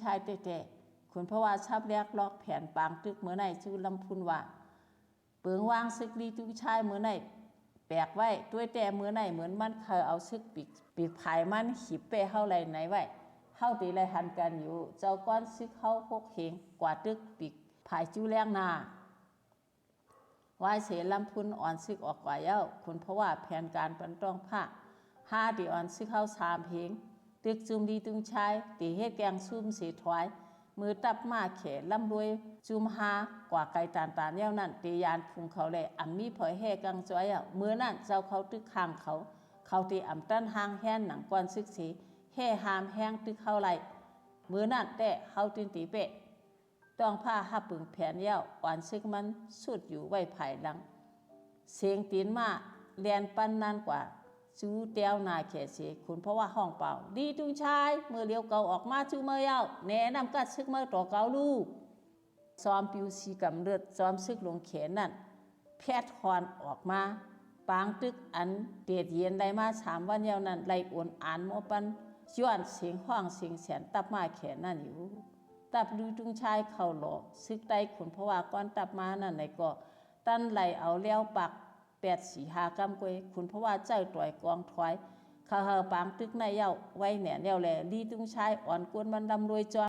ชายแต่คุณเพราะว่าชับแรกลอกแผนปางตึกเมื่อไหนชื่อลำพุนว่าเปิงวางซึกลีตุ้งชายเมื่อไหนแปลกไว้ด้วยแต่เมื่อไหนเหมือนมันเคยเอาซึกปีกภายมันขีบเป้เฮาไรไหนไว้เฮาตีไรหันกันอยู่เจ้าก้อนซึกเฮาพกเหงกว่าตึกปีกภายจู้แรงนาวายเสลำพุนอ่อนซึกออกกว่าเย้าคุณเพราะว่าแผนการปันต้องผ้า5ตีอ่อนซึกเฮา3เพลงตึกจุมดีตุ้งชายตีเฮ็ดแกงซุ่มเสียถวายมือตับมาแขลำรวยจุมหากว่าไก่ตานเย้านั่นตียานพุงเขาเลยอ่ำมีเผยแห่กังจ้อยมือนั่นเจ้าเขาตึกข้างเขาตีอ่ำตั้นหางแห่นหนังก้อนซึกสีแห่หามแห้งตึกเข้าไหลมือนั่นแต่เขาตินตีเปะต้องผ้าหับปึงแผนเย้าอ่อนซึกมันสุดอยู่ไว้ภายหลังเสียงตีนมาเรียนปั้นนานกว่าจูเตียวนาแขเสคุณเพราะว่าห้องเปล่าดีจุงชายเมื่อเลี้ยวเก่าออกมาจูเมื่อเย้าแนะนำกัดซึกเมื่อต่อเก่าลูกซ้อมปิวสีกำเลือดซ้อมซึกลงแขนนั่นแพทย์คอนออกมาปางตึกอันเดียดเย็นได้มา3 วันเย้านั้นไล่อ่วนอ่านโมปันย้อนเสียงห้องเสียงแสนตับมาแขนนั่นอยู่ตับดูจุงชายเข้าหลอกซึกได้คุณเพราะว่าก้อนตับมานั่นไหนก็ตั้นไหลเอาเลี้ยวปัก8-4-5 กำกวยคุณเพราะว่าเจ้าต่อยกองถอยเขาปางตึกในเย้าไว้แหน่เย้าแลลีจุงชายอ่อนกวนมันดำรวยจอ